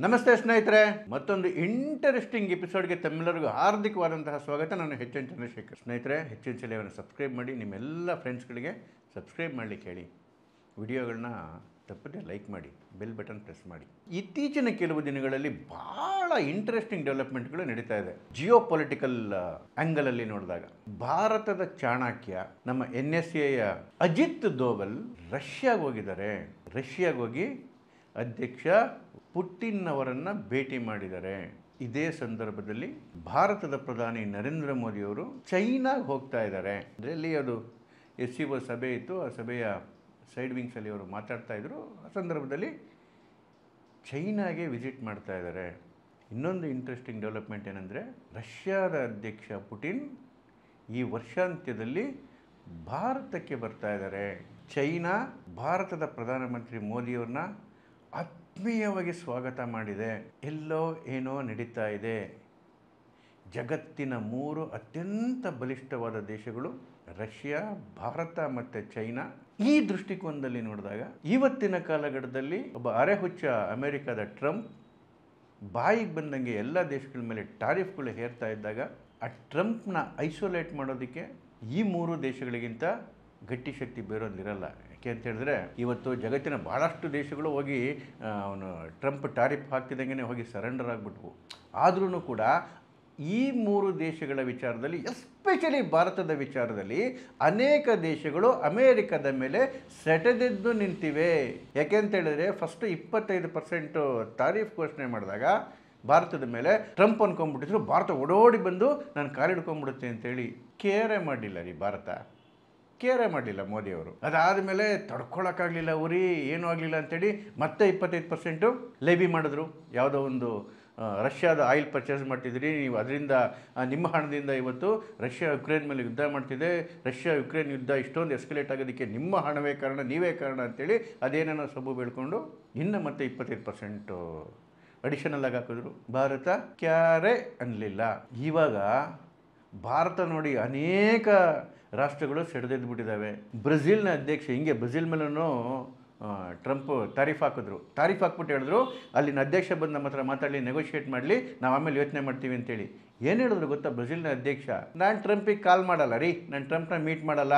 ನಮಸ್ತೆ ಸ್ನೇಹಿತರೆ, ಮತ್ತೊಂದು ಇಂಟರೆಸ್ಟಿಂಗ್ ಎಪಿಸೋಡ್ಗೆ ತಮ್ಮೆಲ್ಲರಿಗೂ ಹಾರ್ದಿಕವಾದಂತಹ ಸ್ವಾಗತ. ನಾನು ಎಚ್ ಎನ್ ಚಂದ್ರಶೇಖರ್. ಸ್ನೇಹಿತರೆ, ಎಚ್ ಎನ್ ಚಲಿಯನ್ನು ಸಬ್ಸ್ಕ್ರೈಬ್ ಮಾಡಿ, ನಿಮ್ಮೆಲ್ಲ ಫ್ರೆಂಡ್ಸ್ಗಳಿಗೆ ಸಬ್ಸ್ಕ್ರೈಬ್ ಮಾಡಲಿಕ್ಕೆ ಹೇಳಿ. ವಿಡಿಯೋಗಳನ್ನ ತಪ್ಪದೆ ಲೈಕ್ ಮಾಡಿ, ಬೆಲ್ ಬಟನ್ ಪ್ರೆಸ್ ಮಾಡಿ. ಇತ್ತೀಚಿನ ಕೆಲವು ದಿನಗಳಲ್ಲಿ ಭಾಳ ಇಂಟ್ರೆಸ್ಟಿಂಗ್ ಡೆವಲಪ್ಮೆಂಟ್ಗಳು ನಡೀತಾ ಇದೆ. ಜಿಯೋ ಪೊಲಿಟಿಕಲ್ ಆ್ಯಂಗಲಲ್ಲಿ ನೋಡಿದಾಗ ಭಾರತದ ಚಾಣಕ್ಯ ನಮ್ಮ NSAಯ ಅಜಿತ್ ದೋವಲ್ ರಷ್ಯಾಗೆ ಹೋಗಿದ್ದಾರೆ. ರಷ್ಯಾಗೆ ಹೋಗಿ ಅಧ್ಯಕ್ಷ ಪುಟಿನ್ ಅವರನ್ನು ಭೇಟಿ ಮಾಡಿದ್ದಾರೆ. ಇದೇ ಸಂದರ್ಭದಲ್ಲಿ ಭಾರತದ ಪ್ರಧಾನಿ ನರೇಂದ್ರ ಮೋದಿಯವರು ಚೈನಾಗೆ ಹೋಗ್ತಾ ಇದ್ದಾರೆ. ಅದರಲ್ಲಿ ಅದು SCO ಸಭೆ ಇತ್ತು. ಆ ಸಭೆಯ ಸೈಡ್ ವಿಂಗ್ಸಲ್ಲಿ ಅವರು ಮಾತಾಡ್ತಾ ಇದ್ರು. ಆ ಸಂದರ್ಭದಲ್ಲಿ ಚೈನಾಗೆ ವಿಸಿಟ್ ಮಾಡ್ತಾ ಇದ್ದಾರೆ. ಇನ್ನೊಂದು ಇಂಟ್ರೆಸ್ಟಿಂಗ್ ಡೆವಲಪ್ಮೆಂಟ್ ಏನಂದರೆ, ರಷ್ಯಾದ ಅಧ್ಯಕ್ಷ ಪುಟಿನ್ ಈ ವರ್ಷಾಂತ್ಯದಲ್ಲಿ ಭಾರತಕ್ಕೆ ಬರ್ತಾ ಇದ್ದಾರೆ. ಚೈನಾ ಭಾರತದ ಪ್ರಧಾನಮಂತ್ರಿ ಮೋದಿಯವ್ರನ್ನ ಆತ್ಮೀಯವಾಗಿ ಸ್ವಾಗತ ಮಾಡಿದೆ. ಎಲ್ಲೋ ಏನೋ ನಡೀತಾ ಇದೆ. ಜಗತ್ತಿನ 3 ಅತ್ಯಂತ ಬಲಿಷ್ಠವಾದ ದೇಶಗಳು ರಷ್ಯಾ, ಭಾರತ ಮತ್ತು ಚೈನಾ. ಈ ದೃಷ್ಟಿಕೋನದಲ್ಲಿ ನೋಡಿದಾಗ ಇವತ್ತಿನ ಕಾಲಘಟ್ಟದಲ್ಲಿ ಒಬ್ಬ ಅರೆಹುಚ್ಚ ಅಮೆರಿಕದ ಟ್ರಂಪ್ ಬಾಯಿಗೆ ಬಂದಂಗೆ ಎಲ್ಲ ದೇಶಗಳ ಮೇಲೆ ಟಾರಿಫ್ಗಳು ಹೇರ್ತಾ ಇದ್ದಾಗ ಆ ಟ್ರಂಪ್ನ ಐಸೋಲೇಟ್ ಮಾಡೋದಕ್ಕೆ ಈ 3 ದೇಶಗಳಿಗಿಂತ ಗಟ್ಟಿ ಶಕ್ತಿ ಬೇರೊಂದಿರಲ್ಲ. ಯಾಕೆ ಅಂತ ಹೇಳಿದ್ರೆ, ಇವತ್ತು ಜಗತ್ತಿನ ಭಾಳಷ್ಟು ದೇಶಗಳು ಹೋಗಿ ಅವನು ಟ್ರಂಪ್ ಟಾರಿಫ್ ಹಾಕ್ತಿದ್ದಂಗೆ ಹೋಗಿ ಸರೆಂಡರ್ ಆಗಿಬಿಟ್ವು. ಆದ್ರೂ ಕೂಡ ಈ 3 ದೇಶಗಳ ವಿಚಾರದಲ್ಲಿ, ಎಸ್ಪೆಷಲಿ ಭಾರತದ ವಿಚಾರದಲ್ಲಿ, ಅನೇಕ ದೇಶಗಳು ಅಮೇರಿಕದ ಮೇಲೆ ಸೆಟೆದೆದ್ದು ನಿಂತಿವೆ. ಯಾಕೆ ಅಂತ ಹೇಳಿದ್ರೆ, ಫಸ್ಟ್ 25% ಟಾರಿಫ್ ಘೋಷಣೆ ಮಾಡಿದಾಗ ಭಾರತದ ಮೇಲೆ ಟ್ರಂಪ್ ಅನ್ಕೊಂಡ್ಬಿಟ್ಟಿದ್ರು. ಭಾರತ ಓಡೋಡಿ ಬಂದು ನಾನು ಕಾಲಿಡ್ಕೊಂಡ್ಬಿಡುತ್ತೆ ಅಂತೇಳಿ ಕೇರೆ ಮಾಡಲಿಲ್ಲ ಭಾರತ. ಕೇರೆ ಮಾಡಲಿಲ್ಲ ಮೋದಿಯವರು. ಅದಾದಮೇಲೆ ತಡ್ಕೊಳಕ್ಕಾಗಲಿಲ್ಲ, ಉರಿ ಏನೂ ಆಗಲಿಲ್ಲ ಅಂತೇಳಿ ಮತ್ತೆ 25% ಲೆವಿ ಮಾಡಿದ್ರು. ಯಾವುದೋ ಒಂದು ರಷ್ಯಾದ ಆಯಿಲ್ ಪರ್ಚೇಸ್ ಮಾಡ್ತಿದ್ರಿ ನೀವು, ಅದರಿಂದ ನಿಮ್ಮ ಹಣದಿಂದ ಇವತ್ತು ರಷ್ಯಾ ಯುಕ್ರೇನ್ ಮೇಲೆ ಯುದ್ಧ ಮಾಡ್ತಿದೆ, ರಷ್ಯಾ ಯುಕ್ರೇನ್ ಯುದ್ಧ ಇಷ್ಟೊಂದು ಎಸ್ಕಲೇಟ್ ಆಗೋದಕ್ಕೆ ನಿಮ್ಮ ಹಣವೇ ಕಾರಣ, ನೀವೇ ಕಾರಣ ಅಂತೇಳಿ ಅದೇನೇನೋ ಸಬು ಬೆಳ್ಕೊಂಡು ಇನ್ನು ಮತ್ತೆ 25% ಅಡಿಷನಲ್ ಆಗಿ ಹಾಕಿದ್ರು. ಭಾರತ ಕ್ಯಾರೆ ಅನ್ನಲಿಲ್ಲ. ಇವಾಗ ಭಾರತ ನೋಡಿ ಅನೇಕ ರಾಷ್ಟ್ರಗಳು ಸೆಡೆದೆದ್ದು ಬಿಟ್ಟಿದ್ದಾವೆ. ಬ್ರೆಜಿಲ್ನ ಅಧ್ಯಕ್ಷ ಹಿಂಗೆ ಬ್ರೆಜಿಲ್ ಮೇಲೂ ಟ್ರಂಪ್ ತಾರೀಫ್ ಹಾಕಿದ್ರು. ತಾರೀಫ್ ಹಾಕ್ಬಿಟ್ಟು ಹೇಳಿದ್ರು, ಅಲ್ಲಿನ ಅಧ್ಯಕ್ಷ ಬಂದು ನಮ್ಮ ಹತ್ರ ಮಾತಾಡಲಿ, ನೆಗೋಷಿಯೇಟ್ ಮಾಡಲಿ, ನಾವು ಆಮೇಲೆ ಯೋಚನೆ ಮಾಡ್ತೀವಿ ಅಂತೇಳಿ. ಏನು ಹೇಳಿದ್ರು ಗೊತ್ತಾ ಬ್ರೆಜಿಲ್ನ ಅಧ್ಯಕ್ಷ? ನಾನು ಟ್ರಂಪಿಗೆ ಕಾಲ್ ಮಾಡಲ್ಲ ರೀ, ನಾನು ಟ್ರಂಪ್ನ ಮೀಟ್ ಮಾಡಲ್ಲ,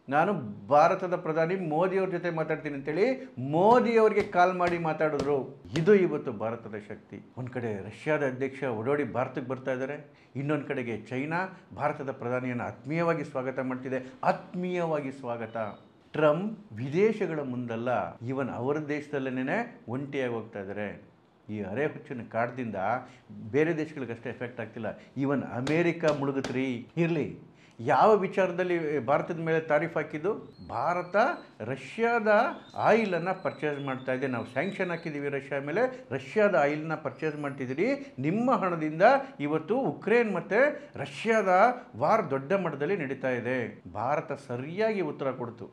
ನಾನು ಭಾರತದ ಪ್ರಧಾನಿ ಮೋದಿಯವ್ರ ಜೊತೆ ಮಾತಾಡ್ತೀನಿ ಅಂತೇಳಿ ಮೋದಿಯವ್ರಿಗೆ ಕಾಲ್ ಮಾಡಿ ಮಾತಾಡಿದ್ರು. ಇದು ಇವತ್ತು ಭಾರತದ ಶಕ್ತಿ. ಒಂದು ಕಡೆ ರಷ್ಯಾದ ಅಧ್ಯಕ್ಷ ಓಡೋಡಿ ಭಾರತಕ್ಕೆ ಬರ್ತಾ ಇದ್ದಾರೆ, ಇನ್ನೊಂದು ಕಡೆಗೆ ಚೈನಾ ಭಾರತದ ಪ್ರಧಾನಿಯನ್ನು ಆತ್ಮೀಯವಾಗಿ ಸ್ವಾಗತ ಮಾಡ್ತಿದೆ. ಆತ್ಮೀಯವಾಗಿ ಸ್ವಾಗತ. ಟ್ರಂಪ್ ವಿದೇಶಗಳ ಮುಂದಲ್ಲ, ಇವನ್ ಅವರ ದೇಶದಲ್ಲೇ ಒಂಟಿಯಾಗಿ ಹೋಗ್ತಾ ಇದ್ದಾರೆ. ಈ ಅರೆಹುಚ್ಚಿನ ಕಾಡ್ದಿಂದ ಬೇರೆ ದೇಶಗಳಿಗಷ್ಟೇ ಎಫೆಕ್ಟ್ ಆಗ್ತಿಲ್ಲ, ಈವನ್ ಅಮೇರಿಕಾ ಮುಳುಗುತ್ರಿ. ಇರಲಿ, ಯಾವ ವಿಚಾರದಲ್ಲಿ ಭಾರತದ ಮೇಲೆ ತಾರೀಫ್ ಹಾಕಿದ್ದು? ಭಾರತ ರಷ್ಯಾದ ಆಯಿಲನ್ನು ಪರ್ಚೇಸ್ ಮಾಡ್ತಾ ಇದೆ. ನಾವು ಸ್ಯಾಂಕ್ಷನ್ ಹಾಕಿದ್ದೀವಿ ರಷ್ಯಾ ಮೇಲೆ, ರಷ್ಯಾದ ಆಯಿಲ್ನ ಪರ್ಚೇಸ್ ಮಾಡ್ತಿದ್ದೀರಿ, ನಿಮ್ಮ ಹಣದಿಂದ ಇವತ್ತು ಉಕ್ರೇನ್ ಮತ್ತು ರಷ್ಯಾದ ವಾರ್ ದೊಡ್ಡ ಮಟ್ಟದಲ್ಲಿ ನಡೀತಾ ಇದೆ. ಭಾರತ ಸರಿಯಾಗಿ ಉತ್ತರ ಕೊಡ್ತು.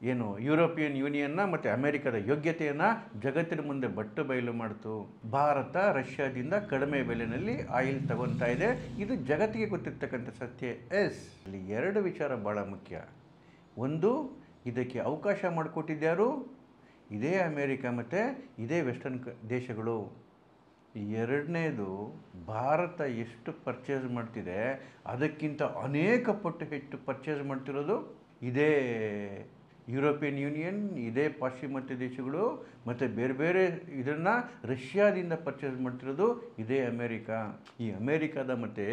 ಏನು ಯುರೋಪಿಯನ್ ಯೂನಿಯನ್ನ ಮತ್ತು ಅಮೆರಿಕದ ಯೋಗ್ಯತೆಯನ್ನು ಜಗತ್ತಿನ ಮುಂದೆ ಬಟ್ಟು ಬಯಲು ಮಾಡ್ತು. ಭಾರತ ರಷ್ಯಾದಿಂದ ಕಡಿಮೆ ಬೆಲೆಯಲ್ಲಿ ಆಯಿಲ್ ತಗೊತಾ ಇದೆ. ಇದು ಜಗತ್ತಿಗೆ ಗೊತ್ತಿರ್ತಕ್ಕಂಥ ಸತ್ಯ. ಇಲ್ಲಿ 2 ವಿಚಾರ ಭಾಳ ಮುಖ್ಯ. ಒಂದು, ಇದಕ್ಕೆ ಅವಕಾಶ ಮಾಡಿಕೊಟ್ಟಿದ್ಯಾರು? ಇದೇ ಅಮೇರಿಕ ಮತ್ತು ಇದೇ ವೆಸ್ಟರ್ನ್ ದೇಶಗಳು. ಎರಡನೇದು, ಭಾರತ ಎಷ್ಟು ಪರ್ಚೇಸ್ ಮಾಡ್ತಿದೆ ಅದಕ್ಕಿಂತ ಅನೇಕ ಪಟ್ಟು ಹೆಚ್ಚು ಪರ್ಚೇಸ್ ಮಾಡ್ತಿರೋದು ಇದೇ ಯುರೋಪಿಯನ್ ಯೂನಿಯನ್, ಇದೇ ಪಾಶ್ಚಿಮಾತ್ಯ ದೇಶಗಳು ಮತ್ತು ಬೇರೆ ಬೇರೆ ಇದನ್ನು ರಷ್ಯಾದಿಂದ ಪರ್ಚೇಸ್ ಮಾಡ್ತಿರೋದು ಇದೇ ಅಮೇರಿಕಾ. ಈ ಅಮೇರಿಕಾದ ಮತ್ತು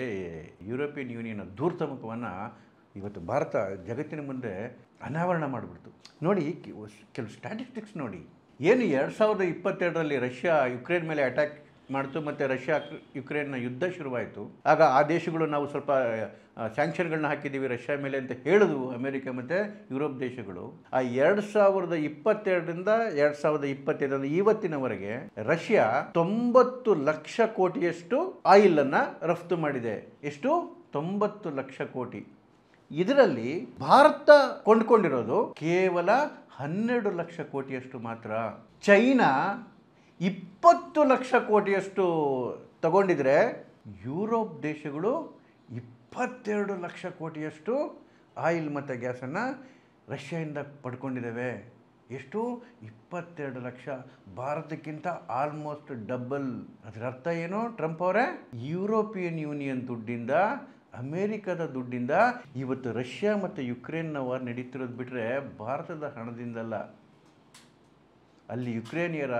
ಯುರೋಪಿಯನ್ ಯೂನಿಯನ್ನ ಧೂರ್ತಮುಖವನ್ನು ಇವತ್ತು ಭಾರತ ಜಗತ್ತಿನ ಮುಂದೆ ಅನಾವರಣ ಮಾಡಿಬಿಡ್ತು. ನೋಡಿ, ಕೆಲವು ಸ್ಟ್ಯಾಟಿಸ್ಟಿಕ್ಸ್ ನೋಡಿ. ಏನು 2022ರಲ್ಲಿ ರಷ್ಯಾ ಯುಕ್ರೇನ್ ಮೇಲೆ ಅಟ್ಯಾಕ್ ಮಾಡ್ತು ಮತ್ತು ರಷ್ಯಾ ಯುಕ್ರೇನ್ನ ಯುದ್ಧ ಶುರುವಾಯಿತು. ಆಗ ಆ ದೇಶಗಳು ನಾವು ಸ್ವಲ್ಪ ಸ್ಯಾಂಕ್ಷನ್ಗಳನ್ನ ಹಾಕಿದ್ದೀವಿ ರಷ್ಯಾ ಮೇಲೆ ಅಂತ ಹೇಳಿದ್ವು ಅಮೆರಿಕ ಮತ್ತು ಯುರೋಪ್ ದೇಶಗಳು. ಆ 2022ರಿಂದ 2025 ಇವತ್ತಿನವರೆಗೆ ರಷ್ಯಾ 90 ಲಕ್ಷ ಕೋಟಿಯಷ್ಟು ಆಯಿಲನ್ನು ರಫ್ತು ಮಾಡಿದೆ. ಎಷ್ಟು? 90 ಲಕ್ಷ ಕೋಟಿ. ಇದರಲ್ಲಿ ಭಾರತ ಕೊಂಡ್ಕೊಂಡಿರೋದು ಕೇವಲ 12 ಲಕ್ಷ ಕೋಟಿಯಷ್ಟು ಮಾತ್ರ. ಚೈನಾ 20 ಲಕ್ಷ ಕೋಟಿಯಷ್ಟು ತಗೊಂಡಿದ್ರೆ ಯುರೋಪ್ ದೇಶಗಳು 22 ಲಕ್ಷ ಕೋಟಿಯಷ್ಟು ಆಯಿಲ್ ಮತ್ತು ಗ್ಯಾಸನ್ನು ರಷ್ಯಾದಿಂದ ಪಡ್ಕೊಂಡಿದ್ದಾವೆ. ಎಷ್ಟು? 22 ಲಕ್ಷ. ಭಾರತಕ್ಕಿಂತ almost double. ಅದರ ಅರ್ಥ ಏನು ಟ್ರಂಪ್ ಅವರೇ? ಯುರೋಪಿಯನ್ ಯೂನಿಯನ್ ದುಡ್ಡಿಂದ, ಅಮೇರಿಕದ ದುಡ್ಡಿಂದ ಇವತ್ತು ರಷ್ಯಾ ಮತ್ತು ಯುಕ್ರೇನ್ನ ವಾರ್ ನಡೀತಿರೋದು ಬಿಟ್ಟರೆ ಭಾರತದ ಹಣದಿಂದಲ್ಲ. ಅಲ್ಲಿ ಯುಕ್ರೇನಿಯರ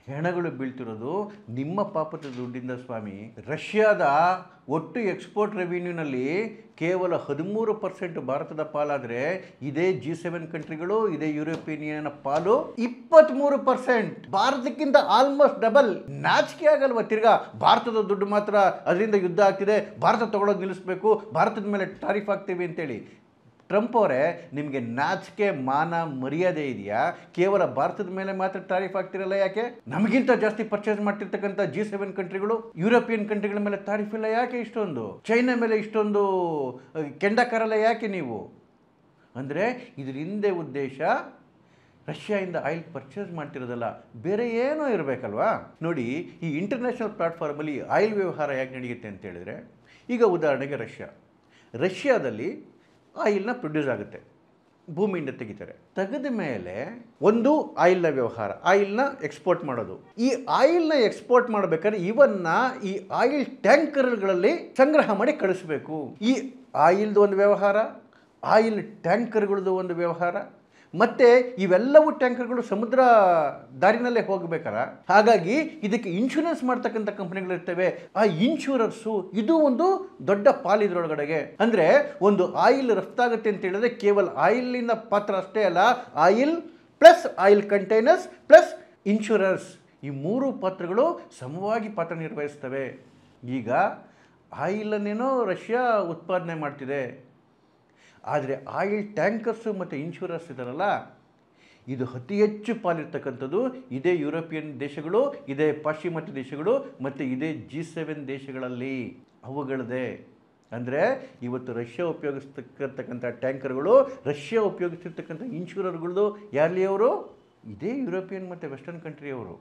ಹೆಣಗಳು ಬೀಳ್ತಿರೋದು ನಿಮ್ಮ ಪಾಪದ ದುಡ್ಡಿಂದ ಸ್ವಾಮಿ. ರಷ್ಯಾದ ಒಟ್ಟು ಎಕ್ಸ್ಪೋರ್ಟ್ ರೆವಿನ್ಯೂನಲ್ಲಿ ಕೇವಲ 13% ಭಾರತದ ಪಾಲಾದರೆ ಇದೇ G7 ಕಂಟ್ರಿಗಳು, ಇದೇ ಯುರೋಪಿಯನ್ ಯೂನಿಯನ್ ಪಾಲು 23%. ಭಾರತಕ್ಕಿಂತ ಆಲ್ಮೋಸ್ಟ್ ಡಬಲ್. ನಾಚಿಕೆ ಆಗಲ್ವ? ತಿರ್ಗಾ ಭಾರತದ ದುಡ್ಡು ಮಾತ್ರ ಅದರಿಂದ ಯುದ್ಧ ಆಗ್ತಿದೆ, ಭಾರತ ತಗೊಳ್ಳೋದು ನಿಲ್ಲಿಸಬೇಕು, ಭಾರತದ ಮೇಲೆ ಟಾರಿಫ್ ಆಗ್ತೀವಿ ಅಂತೇಳಿ. ಟ್ರಂಪ್ ಅವರೇ, ನಿಮಗೆ ನಾಚಿಕೆ ಮಾನ ಮರ್ಯಾದೆ ಇದೆಯಾ? ಕೇವಲ ಭಾರತದ ಮೇಲೆ ಮಾತ್ರ ಟಾರಿಫ್ ಆಗ್ತಿರಲ್ಲ ಯಾಕೆ? ನಮಗಿಂತ ಜಾಸ್ತಿ ಪರ್ಚೇಸ್ ಮಾಡ್ತಿರ್ತಕ್ಕಂಥ G7 ಕಂಟ್ರಿಗಳು, ಯುರೋಪಿಯನ್ ಕಂಟ್ರಿಗಳ ಮೇಲೆ ಟಾರಿಫ್ ಇಲ್ಲ ಯಾಕೆ ಇಷ್ಟೊಂದು? ಚೈನಾ ಮೇಲೆ ಇಷ್ಟೊಂದು ಕೆಂಡಕಾರಲ್ಲ ಯಾಕೆ ನೀವು? ಅಂದರೆ ಇದ್ರ ಹಿಂದೆ ಉದ್ದೇಶ ರಷ್ಯಾದಿಂದ ಆಯಿಲ್ ಪರ್ಚೇಸ್ ಮಾಡ್ತಿರೋದಲ್ಲ, ಬೇರೆ ಏನೋ ಇರಬೇಕಲ್ವಾ? ನೋಡಿ, ಈ ಇಂಟರ್ನ್ಯಾಷನಲ್ ಪ್ಲಾಟ್ಫಾರ್ಮಲ್ಲಿ ಆಯಿಲ್ ವ್ಯವಹಾರ ಯಾಕೆ ನಡೆಯುತ್ತೆ ಅಂತ ಹೇಳಿದ್ರೆ, ಈಗ ಉದಾಹರಣೆಗೆ ರಷ್ಯಾದಲ್ಲಿ ಆಯಿಲ್ನ ಪ್ರೊಡ್ಯೂಸ್ ಆಗುತ್ತೆ, ಭೂಮಿಯಿಂದ ತೆಗಿತಾರೆ. ತೆಗೆದ ಮೇಲೆ ಒಂದು ಆಯಿಲ್ನ ವ್ಯವಹಾರ, ಆಯಿಲ್ನ ಎಕ್ಸ್ಪೋರ್ಟ್ ಮಾಡೋದು. ಈ ಆಯಿಲ್ನ ಎಕ್ಸ್ಪೋರ್ಟ್ ಮಾಡಬೇಕಾದ್ರೆ ಇವನ್ನ ಈ ಆಯಿಲ್ ಟ್ಯಾಂಕರ್ಗಳಲ್ಲಿ ಸಂಗ್ರಹ ಮಾಡಿ ಕಳಿಸ್ಬೇಕು. ಈ ಆಯಿಲ್ದು ಒಂದು ವ್ಯವಹಾರ, ಆಯಿಲ್ ಟ್ಯಾಂಕರ್ಗಳದ್ದು ಒಂದು ವ್ಯವಹಾರ, ಮತ್ತು ಇವೆಲ್ಲವೂ ಟ್ಯಾಂಕರ್ಗಳು ಸಮುದ್ರ ದಾರಿನಲ್ಲೇ ಹೋಗಬೇಕಲ್ಲ. ಹಾಗಾಗಿ ಇದಕ್ಕೆ ಇನ್ಶೂರೆನ್ಸ್ ಮಾಡ್ತಕ್ಕಂಥ ಕಂಪನಿಗಳಿರ್ತವೆ. ಆ ಇನ್ಶೂರೆನ್ಸು ಇದು ಒಂದು ದೊಡ್ಡ ಪಾಲಿದ್ರೊಳಗಡೆಗೆ. ಅಂದರೆ ಒಂದು ಆಯಿಲ್ ರಫ್ತಾಗುತ್ತೆ ಅಂತ ಹೇಳಿದ್ರೆ ಕೇವಲ ಆಯಿಲಿನ ಪಾತ್ರ ಅಷ್ಟೇ ಅಲ್ಲ, oil plus oil containers plus insurance, ಈ ಮೂರು ಪಾತ್ರಗಳು ಸಮವಾಗಿ ಪಾತ್ರ ನಿರ್ವಹಿಸ್ತವೆ. ಈಗ ಆಯಿಲನ್ನೇನೋ ರಷ್ಯಾ ಉತ್ಪಾದನೆ ಮಾಡ್ತಿದೆ, ಆದರೆ ಆಯಿಲ್ ಟ್ಯಾಂಕರ್ಸು ಮತ್ತು ಇನ್ಶೂರೆನ್ಸ್ ಇದರಲ್ಲ, ಇದು ಅತಿ ಹೆಚ್ಚು ಪಾಲಿರ್ತಕ್ಕಂಥದ್ದು ಇದೇ ಯುರೋಪಿಯನ್ ದೇಶಗಳು, ಇದೇ ಪಾಶ್ಚಿಮಾತ್ಯ ದೇಶಗಳು ಮತ್ತು ಇದೇ G7 ದೇಶಗಳಲ್ಲಿ ಅವುಗಳದೇ. ಅಂದರೆ ಇವತ್ತು ರಷ್ಯಾ ಉಪಯೋಗಿಸ್ತಕ್ಕಂಥ ಟ್ಯಾಂಕರ್ಗಳು, ರಷ್ಯಾ ಉಪಯೋಗಿಸ್ತಿರ್ತಕ್ಕಂಥ ಇನ್ಶೂರರ್ಗಳದ್ದು ಯಾರಲ್ಲಿ ಅವರು? ಇದೇ ಯುರೋಪಿಯನ್ ಮತ್ತು ವೆಸ್ಟರ್ನ್ ಕಂಟ್ರಿಯವರು.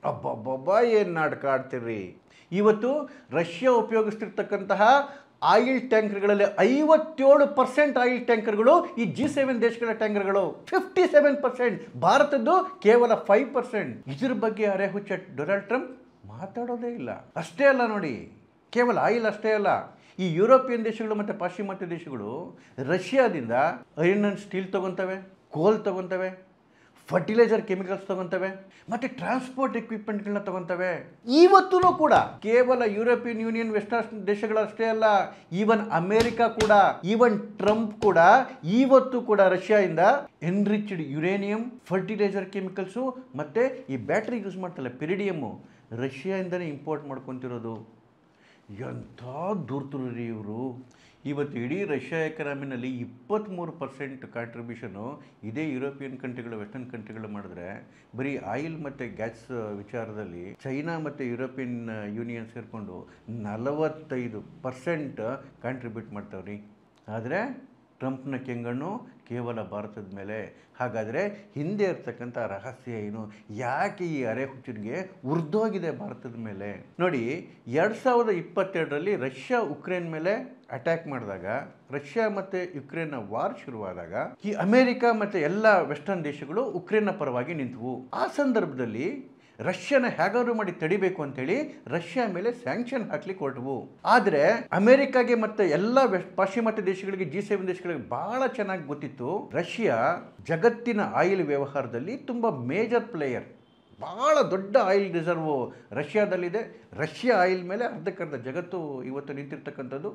ಅಬ್ಬಬ್ಬಬ್ಬ, ಏನು ನಾಟಕ ಆಡ್ತಿರ್ರಿ. ಇವತ್ತು ರಷ್ಯಾ ಉಪಯೋಗಿಸ್ತಿರ್ತಕ್ಕಂತಹ ಆಯಿಲ್ ಟ್ಯಾಂಕರ್ಗಳಲ್ಲಿ 57% ಆಯಿಲ್ ಟ್ಯಾಂಕರ್ಗಳು ಈ G7 ದೇಶಗಳ ಟ್ಯಾಂಕರ್ಗಳು, 57%. ಭಾರತದ್ದು ಕೇವಲ 5%. ಇದ್ರ ಬಗ್ಗೆ ಅರೆ ಹುಚ್ಚ ಡೊನಾಲ್ಡ್ ಟ್ರಂಪ್ ಮಾತಾಡೋದೇ ಇಲ್ಲ. ಅಷ್ಟೇ ಅಲ್ಲ ನೋಡಿ, ಕೇವಲ ಆಯಿಲ್ ಅಷ್ಟೇ ಅಲ್ಲ, ಈ ಯುರೋಪಿಯನ್ ದೇಶಗಳು ಮತ್ತು ಪಾಶ್ಚಿಮಾತ್ಯ ದೇಶಗಳು ರಷ್ಯಾದಿಂದ ಐರನ್ ಆ್ಯಂಡ್ ಸ್ಟೀಲ್ ತೊಗೊತವೆ, ಕೋಲ್ ತೊಗೊತವೆ, ಫರ್ಟಿಲೈಸರ್ ಕೆಮಿಕಲ್ಸ್ ತೊಗೊತವೆ, ಮತ್ತು ಟ್ರಾನ್ಸ್ಪೋರ್ಟ್ ಎಕ್ವಿಪ್ಮೆಂಟ್ಗಳನ್ನ ತೊಗೊತವೆ. ಇವತ್ತೂ ಕೂಡ ಕೇವಲ ಯುರೋಪಿಯನ್ ಯೂನಿಯನ್ ವೆಸ್ಟರ್ನ್ ದೇಶಗಳಷ್ಟೇ ಅಲ್ಲ, ಈವನ್ ಅಮೇರಿಕಾ ಕೂಡ, ಈವನ್ ಟ್ರಂಪ್ ಕೂಡ ಇವತ್ತು ಕೂಡ ರಷ್ಯಾದಿಂದ ಎನ್ರಿಚ್ಡ್ ಯುರೇನಿಯಂ, ಫರ್ಟಿಲೈಸರ್ ಕೆಮಿಕಲ್ಸು ಮತ್ತು ಈ ಬ್ಯಾಟ್ರಿ ಯೂಸ್ ಮಾಡ್ತಲ್ಲ ಪಿರಿಡಿಯಮ್ಮು, ರಷ್ಯಾಯಿಂದನೇ ಇಂಪೋರ್ಟ್ ಮಾಡ್ಕೊತಿರೋದು. ಎಂಥ ಧೂರ್ತರು ರೀ ಇವರು. ಇವತ್ತು ಇಡೀ ರಷ್ಯಾ ಎಕನಾಮಿನಲ್ಲಿ 23% ಕಾಂಟ್ರಿಬ್ಯೂಷನು ಇದೇ ಯುರೋಪಿಯನ್ ಕಂಟ್ರಿಗಳು, ವೆಸ್ಟರ್ನ್ ಕಂಟ್ರಿಗಳು ಮಾಡಿದ್ರೆ, ಬರೀ ಆಯಿಲ್ ಮತ್ತು ಗ್ಯಾಸ್ ವಿಚಾರದಲ್ಲಿ ಚೈನಾ ಮತ್ತು ಯುರೋಪಿಯನ್ ಯೂನಿಯನ್ ಸೇರಿಕೊಂಡು 45% ಕಾಂಟ್ರಿಬ್ಯೂಟ್ ಮಾಡ್ತಾವ್ರಿ. ಆದರೆ ಟ್ರಂಪ್ನ ಕೆಂಗಣ್ಣು ಕೇವಲ ಭಾರತದ ಮೇಲೆ. ಹಾಗಾದರೆ ಹಿಂದೆ ಇರ್ತಕ್ಕಂಥ ರಹಸ್ಯ ಏನು? ಯಾಕೆ ಈ ಅರೆ ಹುಚ್ಚರಿಗೆ ಉರ್ದೋಗಿದೆ ಭಾರತದ ಮೇಲೆ? ನೋಡಿ, 2022ರಲ್ಲಿ ರಷ್ಯಾ ಉಕ್ರೇನ್ ಮೇಲೆ ಅಟ್ಯಾಕ್ ಮಾಡಿದಾಗ, ರಷ್ಯಾ ಮತ್ತು ಯುಕ್ರೇನ್ನ ವಾರ್ ಶುರುವಾದಾಗ ಈ ಅಮೇರಿಕಾ ಮತ್ತು ಎಲ್ಲ ವೆಸ್ಟರ್ನ್ ದೇಶಗಳು ಉಕ್ರೇನ್ನ ಪರವಾಗಿ ನಿಂತವು. ಆ ಸಂದರ್ಭದಲ್ಲಿ ರಷ್ಯಾನ ಹೇಗಾದ್ರು ಮಾಡಿ ತಡಿಬೇಕು ಅಂತೇಳಿ ರಷ್ಯಾ ಮೇಲೆ ಸ್ಯಾಂಕ್ಷನ್ ಹಾಕ್ಲಿಕ್ಕೆ ಹೊರಟವು. ಆದರೆ ಅಮೆರಿಕಾಗೆ ಮತ್ತು ಎಲ್ಲ ಪಾಶ್ಚಿಮಾತ್ಯ ದೇಶಗಳಿಗೆ, G7 ದೇಶಗಳಿಗೆ ಬಹಳ ಚೆನ್ನಾಗಿ ಗೊತ್ತಿತ್ತು, ರಷ್ಯಾ ಜಗತ್ತಿನ ಆಯಿಲ್ ವ್ಯವಹಾರದಲ್ಲಿ ತುಂಬ ಮೇಜರ್ ಪ್ಲೇಯರ್, ಬಹಳ ದೊಡ್ಡ ಆಯಿಲ್ ರಿಸರ್ವ್ ರಷ್ಯಾದಲ್ಲಿದೆ. ರಷ್ಯಾ ಆಯಿಲ್ ಮೇಲೆ ಅರ್ಧಕ್ಕರ್ಧ ಜಗತ್ತು ಇವತ್ತು ನಿಂತಿರ್ತಕ್ಕಂಥದ್ದು.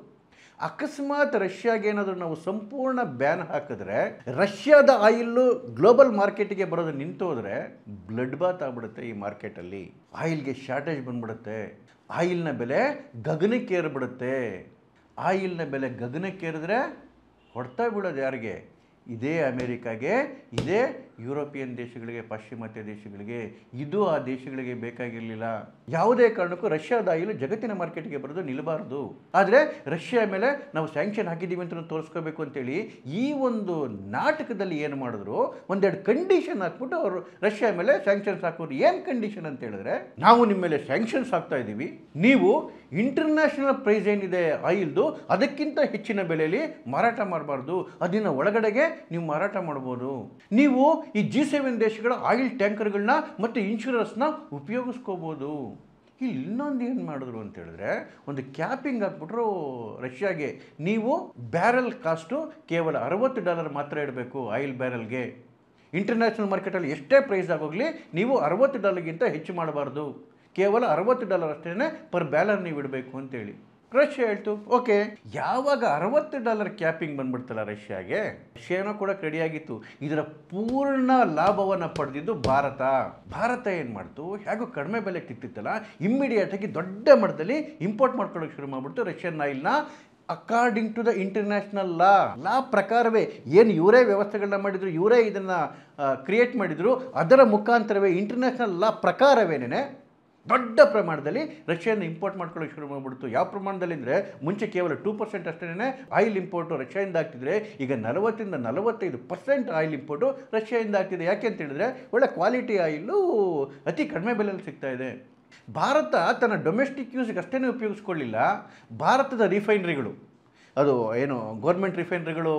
ಅಕಸ್ಮಾತ್ ರಷ್ಯಾಗೆ ಏನಾದರೂ ನಾವು ಸಂಪೂರ್ಣ ಬ್ಯಾನ್ ಹಾಕಿದ್ರೆ, ರಷ್ಯಾದ ಆಯಿಲ್ಲು ಗ್ಲೋಬಲ್ ಮಾರ್ಕೆಟಿಗೆ ಬರೋದು ನಿಂತು ಹೋದರೆ ಬ್ಲಡ್ ಬಾತ್ ಆಗ್ಬಿಡುತ್ತೆ. ಈ ಮಾರ್ಕೆಟಲ್ಲಿ ಆಯಿಲ್ಗೆ ಶಾರ್ಟೇಜ್ ಬಂದ್ಬಿಡುತ್ತೆ, ಆಯಿಲ್ನ ಬೆಲೆ ಗಗನಕ್ಕೇರಿಬಿಡುತ್ತೆ. ಆಯಿಲ್ನ ಬೆಲೆ ಗಗನಕ್ಕೇರಿದ್ರೆ ಹೊಡ್ತಾ ಬೀಳೋದು ಯಾರಿಗೆ? ಇದೇ ಅಮೇರಿಕಾಗೆ, ಇದೇ ಯುರೋಪಿಯನ್ ದೇಶಗಳಿಗೆ, ಪಾಶ್ಚಿಮಾತ್ಯ ದೇಶಗಳಿಗೆ. ಇದು ಆ ದೇಶಗಳಿಗೆ ಬೇಕಾಗಿರಲಿಲ್ಲ. ಯಾವುದೇ ಕಾರಣಕ್ಕೂ ರಷ್ಯಾದ ಆಯಿಲು ಜಗತ್ತಿನ ಮಾರ್ಕೆಟ್ಗೆ ಬರೋದು ನಿಲ್ಲಬಾರ್ದು. ಆದರೆ ರಷ್ಯಾ ಮೇಲೆ ನಾವು ಸ್ಯಾಂಕ್ಷನ್ ಹಾಕಿದ್ದೀವಿ ಅಂತ ತೋರಿಸ್ಕೋಬೇಕು ಅಂತೇಳಿ ಈ ಒಂದು ನಾಟಕದಲ್ಲಿ ಏನು ಮಾಡಿದ್ರು, ಒಂದೆರಡು ಕಂಡೀಷನ್ ಹಾಕ್ಬಿಟ್ಟು ಅವರು ರಷ್ಯಾ ಮೇಲೆ ಸ್ಯಾಂಕ್ಷನ್ಸ್ ಹಾಕೋರು. ಏನು ಕಂಡೀಷನ್ ಅಂತ ಹೇಳಿದ್ರೆ, ನಾವು ನಿಮ್ಮ ಮೇಲೆ ಸ್ಯಾಂಕ್ಷನ್ಸ್ ಹಾಕ್ತಾ ಇದ್ದೀವಿ, ನೀವು ಇಂಟರ್ನ್ಯಾಷನಲ್ ಪ್ರೈಸ್ ಏನಿದೆ ಆಯಿಲ್ದು ಅದಕ್ಕಿಂತ ಹೆಚ್ಚಿನ ಬೆಲೆಯಲ್ಲಿ ಮಾರಾಟ ಮಾಡಬಾರ್ದು, ಅದನ್ನ ಒಳಗಡೆಗೆ ನೀವು ಮಾರಾಟ ಮಾಡ್ಬೋದು. ನೀವು ಈ G7 ದೇಶಗಳ ಆಯಿಲ್ ಟ್ಯಾಂಕರ್ಗಳನ್ನ ಮತ್ತು ಇನ್ಶೂರೆನ್ಸ್ನ ಉಪಯೋಗಿಸ್ಕೋಬೋದು. ಇಲ್ಲಿ ಇನ್ನೊಂದು ಏನು ಮಾಡಿದ್ರು ಅಂತ ಹೇಳಿದ್ರೆ, ಒಂದು ಕ್ಯಾಪಿಂಗ್ ಹಾಕ್ಬಿಟ್ರು ರಷ್ಯಾಗೆ. ನೀವು ಬ್ಯಾರಲ್ ಕಾಸ್ಟು ಕೇವಲ $60 ಮಾತ್ರ ಇಡಬೇಕು ಆಯಿಲ್ ಬ್ಯಾರಲ್ಗೆ. ಇಂಟರ್ನ್ಯಾಷನಲ್ ಮಾರ್ಕೆಟಲ್ಲಿ ಎಷ್ಟೇ ಪ್ರೈಸ್ ಆಗೋಗಲಿ ನೀವು $60ಗಿಂತ ಹೆಚ್ಚು ಮಾಡಬಾರ್ದು. ಕೇವಲ $60 ಅಷ್ಟೇ ಪರ್ ಬ್ಯಾರಲ್ ನೀವು ಇಡಬೇಕು ಅಂತೇಳಿ ರಷ್ಯಾ ಹೇಳ್ತು. ಓಕೆ, ಯಾವಾಗ $60 ಕ್ಯಾಪಿಂಗ್ ಬಂದ್ಬಿಡ್ತಲ್ಲ ರಷ್ಯಾಗೆ, ರಷ್ಯಾನೂ ಕೂಡ ರೆಡಿಯಾಗಿತ್ತು. ಇದರ ಪೂರ್ಣ ಲಾಭವನ್ನು ಪಡೆದಿದ್ದು ಭಾರತ ಏನು ಮಾಡ್ತು, ಹೇಗೋ ಕಡಿಮೆ ಬೆಲೆಗೆ ತಿಕ್ತಿತ್ತಲ್ಲ, ಇಮ್ಮಿಡಿಯೇಟಾಗಿ ದೊಡ್ಡ ಮಟ್ಟದಲ್ಲಿ ಇಂಪೋರ್ಟ್ ಮಾಡ್ಕೊಳ್ಳೋಕೆ ಶುರು ಮಾಡಿಬಿಡ್ತು ರಷ್ಯನ್ ಆಯಿಲ್ನ. According to the international law ಪ್ರಕಾರವೇ ಏನು ಇವರೇ ವ್ಯವಸ್ಥೆಗಳನ್ನ ಮಾಡಿದ್ರು, ಇವರೇ ಇದನ್ನು ಕ್ರಿಯೇಟ್ ಮಾಡಿದ್ರು, ಅದರ ಮುಖಾಂತರವೇ ಇಂಟರ್ನ್ಯಾಷನಲ್ ಲಾ ಪ್ರಕಾರವೇನೇ ದೊಡ್ಡ ಪ್ರಮಾಣದಲ್ಲಿ ರಷ್ಯಾದಿಂದ ಇಂಪೋರ್ಟ್ ಮಾಡ್ಕೊಳ್ಳೋಕೆ ಶುರು ಮಾಡಿಬಿಡ್ತು. ಯಾವ ಪ್ರಮಾಣದಲ್ಲಿ ಅಂದರೆ, ಮುಂಚೆ ಕೇವಲ 2% ಅಷ್ಟೇ ಆಯಿಲ್ ಇಂಪೋರ್ಟು ರಷ್ಯಾದಿಂದ ಆಗ್ತಿದ್ರೆ, ಈಗ 40-45% ಆಯಿಲ್ ಇಂಪೋರ್ಟು ರಷ್ಯಾದಿಂದ ಆಗ್ತಿದೆ. ಯಾಕೆ ಅಂತ ಹೇಳಿದ್ರೆ, ಒಳ್ಳೆ ಕ್ವಾಲಿಟಿ ಆಯಿಲು ಅತಿ ಕಡಿಮೆ ಬೆಲೆಯಲ್ಲಿ ಸಿಗ್ತಾ ಇದೆ. ಭಾರತ ತನ್ನ ಡೊಮೆಸ್ಟಿಕ್ ಯೂಸ್ಗೆ ಅಷ್ಟೇ ಉಪಯೋಗಿಸ್ಕೊಳ್ಳಿಲ್ಲ. ಭಾರತದ ರಿಫೈನರಿಗಳು, ಅದು ಏನು ಗೌರ್ಮೆಂಟ್ ರಿಫೈನರಿಗಳು,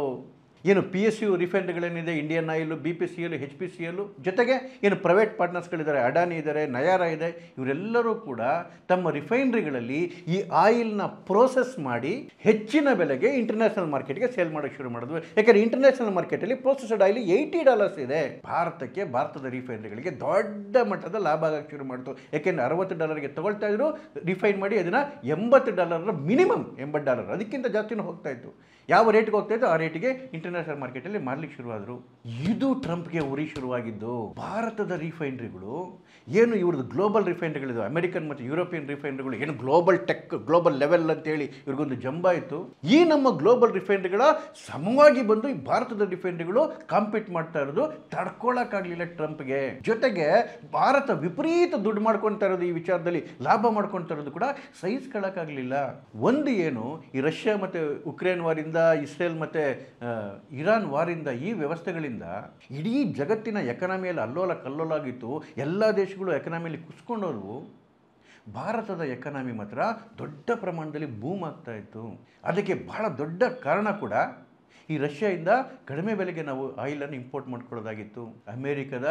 ಏನು PSU ರಿಫೈನರಿಗಳೇನಿದೆ, ಇಂಡಿಯನ್ ಆಯಿಲು, BPCL, HPCL, ಜೊತೆಗೆ ಏನು ಪ್ರೈವೇಟ್ ಪಾರ್ಟ್ನರ್ಸ್ಗಳಿದ್ದಾರೆ, ಅಡಾನಿ ಇದ್ದಾರೆ, ನಯಾರಾ ಇದೆ, ಇವರೆಲ್ಲರೂ ಕೂಡ ತಮ್ಮ ರಿಫೈನರಿಗಳಲ್ಲಿ ಈ ಆಯಿಲ್ನ ಪ್ರೋಸೆಸ್ ಮಾಡಿ ಹೆಚ್ಚಿನ ಬೆಲೆಗೆ ಇಂಟರ್ನ್ಯಾಷನಲ್ ಮಾರ್ಕೆಟ್ಗೆ ಸೇಲ್ ಮಾಡೋಕ್ಕೆ ಶುರು ಮಾಡಿದ್ವು. ಯಾಕೆಂದರೆ ಇಂಟರ್ನ್ಯಾಷನಲ್ ಮಾರ್ಕೆಟಲ್ಲಿ ಪ್ರೋಸೆಸ್ಡ್ ಆಯಿಲ್ $80 ಇದೆ. ಭಾರತದ ರಿಫೈನರಿಗಳಿಗೆ ದೊಡ್ಡ ಮಟ್ಟದ ಲಾಭ ಆಗಕ್ಕೆ ಶುರು ಮಾಡ್ತು. ಯಾಕೆಂದರೆ $60ಗೆ ತಗೊಳ್ತಾ ಇದ್ರು, ರಿಫೈನ್ ಮಾಡಿ ಅದನ್ನು $80 ಮಿನಿಮಮ್ $80, ಅದಕ್ಕಿಂತ ಜಾಸ್ತಿನೂ ಹೋಗ್ತಾ ಇತ್ತು. ಯಾವ ರೇಟ್ಗೆ ಹೋಗ್ತಾ ಇತ್ತು ಆ ರೇಟಿಗೆ ಇಂಟರ್ನ್ಯಾಷನಲ್ ಮಾರ್ಕೆಟಲ್ಲಿ ಮಾರ್ಲಿಕ್ಕೆ ಶುರುವಾದರು. ಇದು ಟ್ರಂಪ್ಗೆ ಉರಿ ಶುರುವಾಗಿದ್ದು. ಭಾರತದ ರಿಫೈನರಿಗಳು ಏನು ಇವ್ರದ್ದು ಗ್ಲೋಬಲ್ ರಿಫೈನರಿಗಳಿದೆ, ಅಮೆರಿಕನ್ ಮತ್ತು ಯುರೋಪಿಯನ್ ರಿಫೈನರಿಗಳು ಏನು ಗ್ಲೋಬಲ್ ಲೆವೆಲ್ ಅಂತೇಳಿ ಇವ್ರಿಗೊಂದು ಜಂಬ ಇತ್ತು. ಈ ನಮ್ಮ ಗ್ಲೋಬಲ್ ರಿಫೈನರಿಗಳ ಸಮವಾಗಿ ಬಂದು ಈ ಭಾರತದ ರಿಫೈನರಿಗಳು ಕಾಂಪೀಟ್ ಮಾಡ್ತಾ ಇರೋದು ತಡ್ಕೊಳ್ಳೋಕ್ಕಾಗಲಿಲ್ಲ ಟ್ರಂಪ್ಗೆ. ಜೊತೆಗೆ ಭಾರತ ವಿಪರೀತ ದುಡ್ಡು ಮಾಡ್ಕೊತಾ ಇರೋದು, ಈ ವಿಚಾರದಲ್ಲಿ ಲಾಭ ಮಾಡ್ಕೊತಾ ಇರೋದು ಕೂಡ ಸಹಿಸ್ಕೊಳ್ಳೋಕ್ಕಾಗಲಿಲ್ಲ. ಒಂದು ಏನು ಈ ರಷ್ಯಾ ಮತ್ತು ಉಕ್ರೇನ್ ವಾರಿಂದ, ಇಸ್ರೇಲ್ ಮತ್ತು ಇರಾನ್ ವಾರಿಂದ, ಈ ವ್ಯವಸ್ಥೆಗಳಿಂದ ಇಡೀ ಜಗತ್ತಿನ ಎಕನಾಮಿಯಲ್ಲಿ ಅಲ್ಲೋಲ ಕಲ್ಲೋಲ ಆಗಿತ್ತು. ಎಲ್ಲ ದೇಶಗಳು ಎಕನಾಮಿಯಲ್ಲಿ ಕುಸ್ಕೊಂಡೋದ್ವು. ಭಾರತದ ಎಕನಾಮಿ ಮಾತ್ರ ದೊಡ್ಡ ಪ್ರಮಾಣದಲ್ಲಿ ಬೂಮ್ ಆಗ್ತಾ ಇತ್ತು. ಅದಕ್ಕೆ ಬಹಳ ದೊಡ್ಡ ಕಾರಣ ಕೂಡ ಈ ರಷ್ಯಾದಿಂದ ಕಡಿಮೆ ಬೆಲೆಗೆ ನಾವು ಆಯಿಲನ್ನು ಇಂಪೋರ್ಟ್ ಮಾಡ್ಕೊಳ್ಳೋದಾಗಿತ್ತು. ಅಮೇರಿಕದ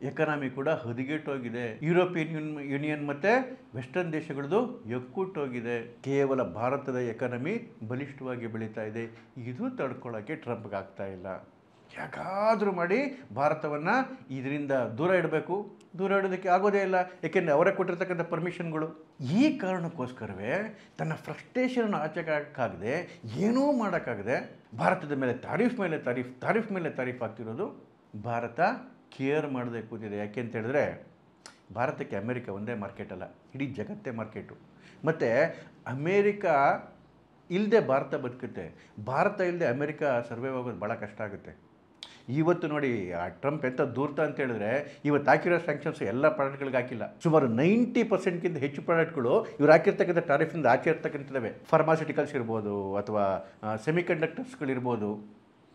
ಎಕನಾಮಿ ಕೂಡ ಹದಗೆಟ್ಟೋಗಿದೆ. ಯುರೋಪಿಯನ್ ಯೂನಿಯನ್ ಮತ್ತು ವೆಸ್ಟರ್ನ್ ದೇಶಗಳದ್ದು ಎಕ್ಕುಟ್ಟೋಗಿದೆ. ಕೇವಲ ಭಾರತದ ಎಕನಾಮಿ ಬಲಿಷ್ಠವಾಗಿ ಬೆಳೀತಾ ಇದೆ. ಇದು ತಡ್ಕೊಳ್ಳೋಕ್ಕೆ ಟ್ರಂಪ್ಗೆ ಆಗ್ತಾ ಇಲ್ಲ. ಹೇಗಾದರೂ ಮಾಡಿ ಭಾರತವನ್ನು ಇದರಿಂದ ದೂರ ಇಡಬೇಕು. ದೂರ ಇಡೋದಕ್ಕೆ ಆಗೋದೇ ಇಲ್ಲ, ಏಕೆಂದರೆ ಅವರೇ ಕೊಟ್ಟಿರ್ತಕ್ಕಂಥ ಪರ್ಮಿಷನ್ಗಳು. ಈ ಕಾರಣಕ್ಕೋಸ್ಕರವೇ ತನ್ನ ಫ್ರಸ್ಟ್ರೇಷನ್ ಆಚೆಗಾಗದೆ, ಏನೂ ಮಾಡೋಕ್ಕಾಗದೆ ಭಾರತದ ಮೇಲೆ ತಾರೀಫ್ ಮೇಲೆ ತಾರೀಫ್ ಆಗ್ತಿರೋದು. ಭಾರತ ಕೇರ್ ಮಾಡದೆ ಕೂತಿದೆ. ಯಾಕೆ ಅಂತ ಹೇಳಿದ್ರೆ, ಭಾರತಕ್ಕೆ ಅಮೇರಿಕ ಒಂದೇ ಮಾರ್ಕೆಟ್ ಅಲ್ಲ, ಇಡೀ ಜಗತ್ತೇ ಮಾರ್ಕೆಟು. ಮತ್ತು ಅಮೇರಿಕಾ ಇಲ್ಲದೆ ಭಾರತ ಬದುಕುತ್ತೆ, ಭಾರತ ಇಲ್ಲದೆ ಅಮೇರಿಕ ಸರ್ವೈವ್ ಆಗೋದು ಭಾಳ ಕಷ್ಟ ಆಗುತ್ತೆ. ಇವತ್ತು ನೋಡಿ ಆ ಟ್ರಂಪ್ ಎಂಥ ದೂರ್ತ ಅಂತ ಹೇಳಿದ್ರೆ, ಇವತ್ತು ಹಾಕಿರೋ ಸ್ಯಾಂಕ್ಷನ್ಸ್ ಎಲ್ಲ ಪ್ರಾಡಕ್ಟ್ಗಳಿಗೆ ಹಾಕಿಲ್ಲ. ಸುಮಾರು 90%ಗಿಂತ ಹೆಚ್ಚು ಪ್ರಾಡಕ್ಟ್ಗಳು ಇವ್ರು ಹಾಕಿರ್ತಕ್ಕಂಥ ಟಾರಿಫಿಂದ ಆಚೆ ಇರ್ತಕ್ಕಂಥವೇ. ಫಾರ್ಮಾಸ್ಯೂಟಿಕಲ್ಸ್ ಇರ್ಬೋದು, ಅಥವಾ ಸೆಮಿಕಂಡಕ್ಟರ್ಸ್ಗಳಿರ್ಬೋದು,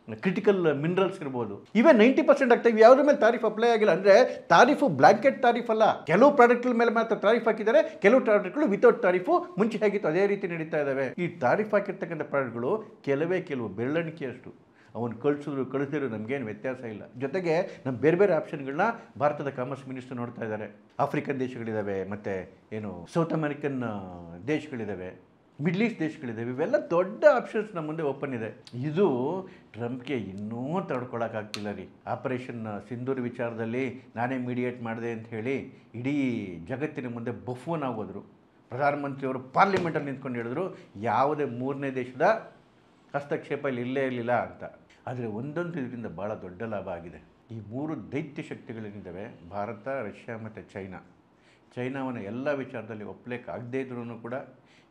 ಕ್ರಿಟಿಕಲ್ ಮಿನರಲ್ಸ್ ಇರ್ಬೋದು, ಇವೇ 90% ಆಗ್ತವೆ. ಯಾವುದ್ರ ಮೇಲೆ ತಾರೀಫ್ ಅಪ್ಲೈ ಆಗಿಲ್ಲ. ಅಂದರೆ ತಾರೀಫು ಬ್ಲಾಂಕೆಟ್ ತಾರೀಫ್ ಅಲ್ಲ. ಕೆಲವು ಪ್ರಾಡಕ್ಟ್ಗಳ ಮೇಲೆ ಮಾತ್ರ ತಾರೀಫ್ ಹಾಕಿದ್ದಾರೆ, ಕೆಲವು ಪ್ರಾಡಕ್ಟ್ಗಳು ವಿತೌಟ್ ತಾರೀಫು ಮುಂಚೆ ಹೇಗಿತ್ತು ಅದೇ ರೀತಿ ನಡೀತಾ ಇದ್ದಾವೆ. ಈ ತಾರೀಫ್ ಹಾಕಿರ್ತಕ್ಕಂಥ ಪ್ರಾಡಕ್ಟ್ಗಳು ಕೆಲವು ಬೆರಳಿಕೆಯಷ್ಟು. ಅವನು ಕಳಿಸಿದ್ರು ನಮಗೇನು ವ್ಯತ್ಯಾಸ ಇಲ್ಲ. ಜೊತೆಗೆ ನಮ್ಮ ಬೇರೆ ಆಪ್ಷನ್ಗಳನ್ನ ಭಾರತದ ಕಾಮರ್ಸ್ ಮಿನಿಸ್ಟರ್ ನೋಡ್ತಾ ಇದ್ದಾರೆ. ಆಫ್ರಿಕನ್ ದೇಶಗಳಿದ್ದಾವೆ, ಮತ್ತು ಏನು ಸೌತ್ ಅಮೆರಿಕನ್ ದೇಶಗಳಿದ್ದಾವೆ, ಮಿಡ್ಲ್ ಈಸ್ಟ್ ದೇಶಗಳಿದ್ದಾವೆ. ಇವೆಲ್ಲ ದೊಡ್ಡ ಆಪ್ಷನ್ಸ್ ನಮ್ಮ ಮುಂದೆ ಓಪನ್ ಇದೆ. ಇದು ಟ್ರಂಪ್ಗೆ ಇನ್ನೂ ತಡ್ಕೊಳಕ್ಕಾಗ್ತಿಲ್ಲ ರೀ. ಆಪರೇಷನ್ ಸಿಂಧೂರ್ ವಿಚಾರದಲ್ಲಿ ನಾನೇ ಮೀಡಿಯೇಟ್ ಮಾಡಿದೆ ಅಂತ ಹೇಳಿ ಇಡೀ ಜಗತ್ತಿನ ಮುಂದೆ ಬಫೂನ್ ಆಗೋದ್ರು. ಪ್ರಧಾನಮಂತ್ರಿಯವರು ಪಾರ್ಲಿಮೆಂಟಲ್ಲಿ ನಿಂತ್ಕೊಂಡು ಹೇಳಿದ್ರು ಯಾವುದೇ ಮೂರನೇ ದೇಶದ ಹಸ್ತಕ್ಷೇಪ ಇಲ್ಲಿ ಇಲ್ಲೇ ಇರಲಿಲ್ಲ ಅಂತ. ಆದರೆ ಒಂದೊಂದು ಇದರಿಂದ ಭಾಳ ದೊಡ್ಡ ಲಾಭ ಆಗಿದೆ. ಈ ಮೂರು ದೈತ್ಯ ಶಕ್ತಿಗಳೇನಿದ್ದಾವೆ, ಭಾರತ, ರಷ್ಯಾ ಮತ್ತು ಚೈನಾವನ್ನು ಎಲ್ಲ ವಿಚಾರದಲ್ಲಿ ಒಪ್ಪಲಿಕ್ಕೆ ಆಗದೇ ಇದ್ರೂ ಕೂಡ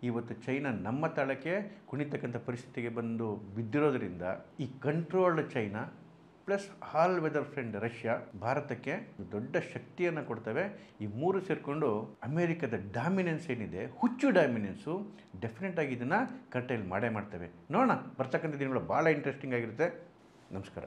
ಇವತ್ತು ಚೈನಾ ನಮ್ಮ ತಾಳಕ್ಕೆ ಕುಣಿತಕ್ಕಂಥ ಪರಿಸ್ಥಿತಿಗೆ ಬಂದು ಬಿದ್ದಿರೋದ್ರಿಂದ ಈ controlled China plus all weather friend Russia ಭಾರತಕ್ಕೆ ದೊಡ್ಡ ಶಕ್ತಿಯನ್ನು ಕೊಡ್ತವೆ. ಈ ಮೂರು ಸೇರಿಕೊಂಡು ಅಮೇರಿಕದ ಡಾಮಿನೆನ್ಸ್ ಏನಿದೆ, ಹುಚ್ಚು ಡಾಮಿನೆನ್ಸು, ಡೆಫಿನೆಟಾಗಿ ಇದನ್ನು ಕರ್ಟೈಲ್ ಮಾಡೇ ಮಾಡ್ತವೆ. ನೋಡೋಣ, ಬರ್ತಕ್ಕಂಥ ದಿನಗಳು ಭಾಳ ಇಂಟ್ರೆಸ್ಟಿಂಗ್ ಆಗಿರುತ್ತೆ. ನಮಸ್ಕಾರ.